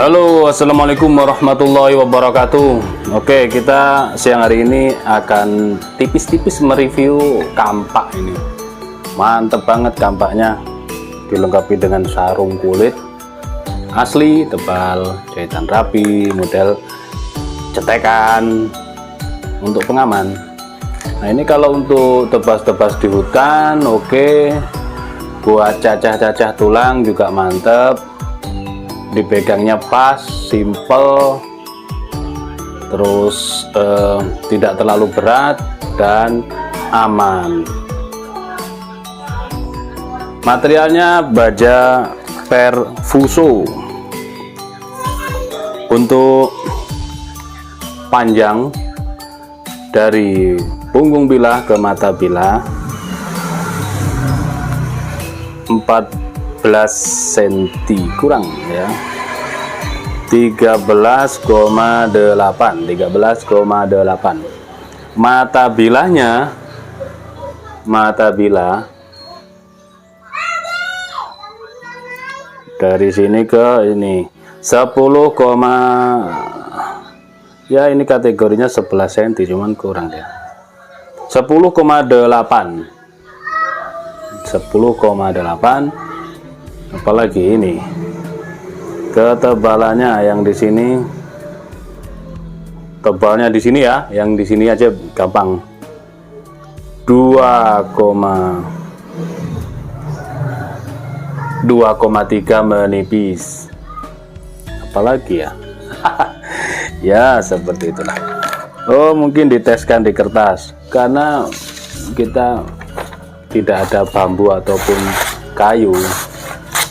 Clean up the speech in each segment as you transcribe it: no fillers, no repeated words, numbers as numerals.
Halo, assalamualaikum warahmatullahi wabarakatuh. Oke, kita siang hari ini akan tipis-tipis mereview kampak ini. Mantep banget kampaknya, dilengkapi dengan sarung kulit asli, tebal, jahitan rapi, model cetekan untuk pengaman. Nah, ini kalau untuk tebas-tebas di hutan, oke. Buat cacah-cacah tulang juga mantep. Dipegangnya pas, simple, terus tidak terlalu berat dan aman. Materialnya baja Perfuso. Untuk panjang dari punggung bilah ke mata bilah 14 cm kurang ya, 13,8 mata bilahnya, mata bilah dari sini ke ini 10, ya ini kategorinya 11 cm cuman kurang ya, 10,8. Apalagi ini ketebalannya, yang di sini tebalnya di sini ya, yang di sini aja gampang 2,3 menipis. Apalagi ya ya seperti itulah. Oh, mungkin diteskan di kertas karena kita tidak ada bambu ataupun kayu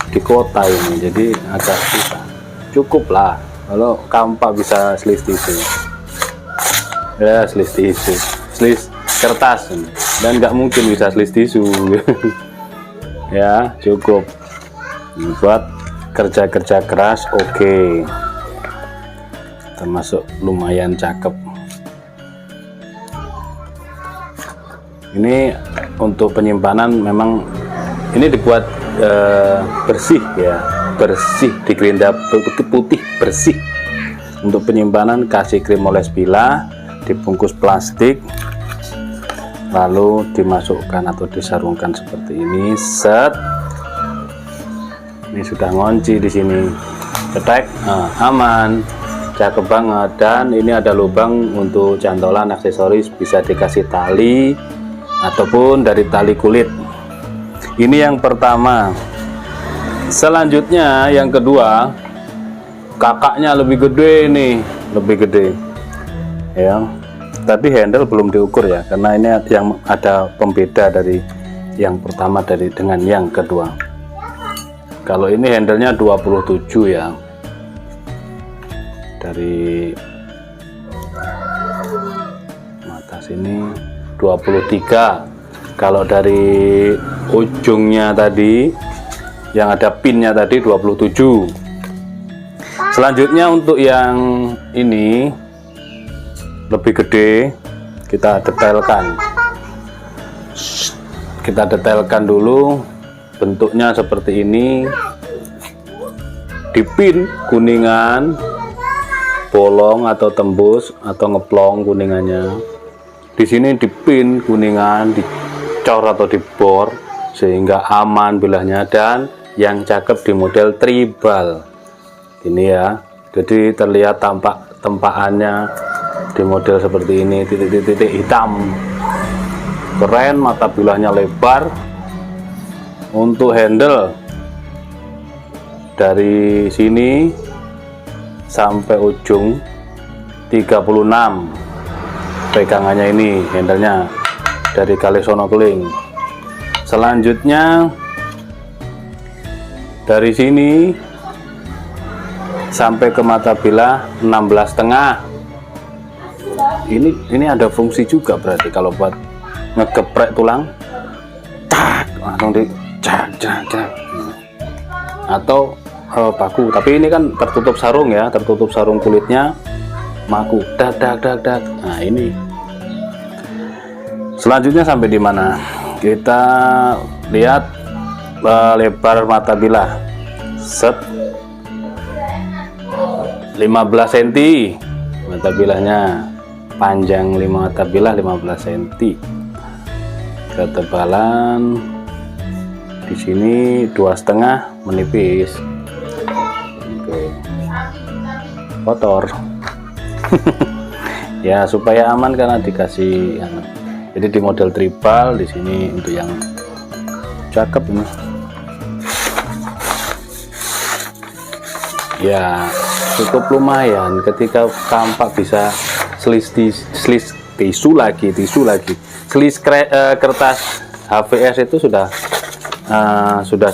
di kota ini, jadi agak susah. Cukup lah kalau kampak bisa slis tisu ya, slis tisu, slis kertas, dan nggak mungkin bisa slis tisu ya, cukup buat kerja-kerja keras. Oke. termasuk lumayan cakep. Ini untuk penyimpanan memang ini dibuat bersih ya, bersih, di gerinda putih bersih. Untuk penyimpanan kasih krim oles bila, dibungkus plastik, lalu dimasukkan atau disarungkan seperti ini. Set, ini sudah ngunci di sini, cetek, aman, cakep banget. Dan ini ada lubang untuk cantolan aksesoris, bisa dikasih tali ataupun dari tali kulit. Ini yang pertama. Selanjutnya yang kedua, kakaknya lebih gede nih, lebih gede ya, tapi handle belum diukur ya, karena ini yang ada pembeda dari yang pertama dengan yang kedua. Kalau ini handlenya 27 ya, dari mata sini 23. Kalau dari ujungnya tadi yang ada pinnya tadi 27. Selanjutnya untuk yang ini lebih gede, kita detailkan. Kita detailkan dulu, bentuknya seperti ini. Dipin kuningan, bolong atau tembus atau ngeplong kuningannya. Di sini dipin kuningan, dicor atau dibor sehingga aman bilahnya, dan yang cakep di model tribal ini ya. Jadi terlihat tampak tempaannya di model seperti ini, titik-titik hitam, keren, mata bilahnya lebar. Untuk handle dari sini sampai ujung 36 pegangannya, ini handlenya dari Kalesono Keling. Selanjutnya dari sini sampai ke mata bilah 16,5. Ini ada fungsi juga berarti kalau buat ngegeprek tulang, tak langsung di cak, atau baku. Tapi ini kan tertutup sarung ya, tertutup sarung kulitnya, maku dak. Nah ini. Selanjutnya sampai di mana? Kita lihat lebar mata bilah. Set. 15 cm mata bilahnya, panjang mata bilah 15 cm. Ketebalan di sini 2,5 menipis. Oke. Kotor. Ya supaya aman karena dikasih. Jadi di model tribal di sini untuk yang cakep ini. Ya cukup lumayan, ketika kampak bisa selis tisu lagi, selis kertas HVS itu sudah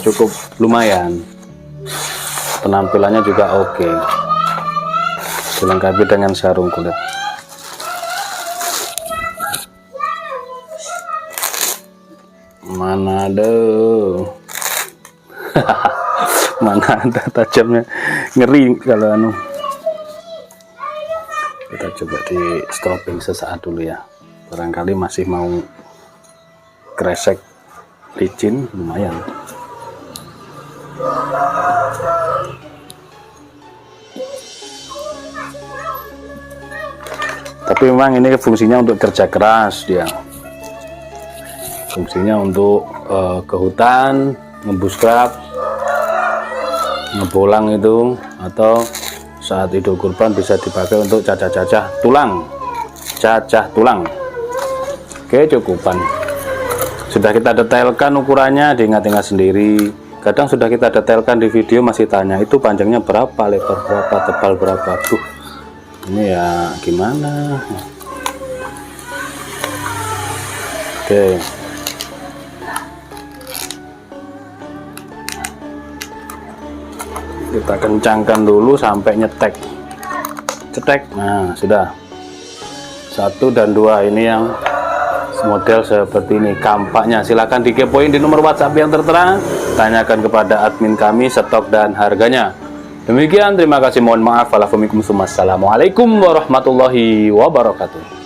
cukup lumayan. Penampilannya juga oke. Dilengkapi dengan sarung kulit. Mana ada mana ada tajamnya, ngeri kalau kita coba di stopping sesaat dulu ya, barangkali masih mau kresek licin lumayan. Tapi memang ini fungsinya untuk kerja keras, dia fungsinya untuk ke hutan, ngebuskap, ngebolang itu, atau saat Idul Kurban bisa dipakai untuk cacah tulang. Oke, cukupan. Sudah kita detailkan ukurannya, diingat-ingat sendiri. Kadang sudah kita detailkan di video masih tanya itu panjangnya berapa, lebar berapa, tebal berapa. Tuh ini ya gimana. Oke, kita kencangkan dulu sampai nyetek, cetek. Nah sudah, 1 dan 2 ini yang model seperti ini kampaknya. Silahkan dikepoin di nomor WhatsApp yang tertera, tanyakan kepada admin kami stok dan harganya. Demikian, terima kasih, mohon maaf. Assalamualaikum warahmatullahi wabarakatuh.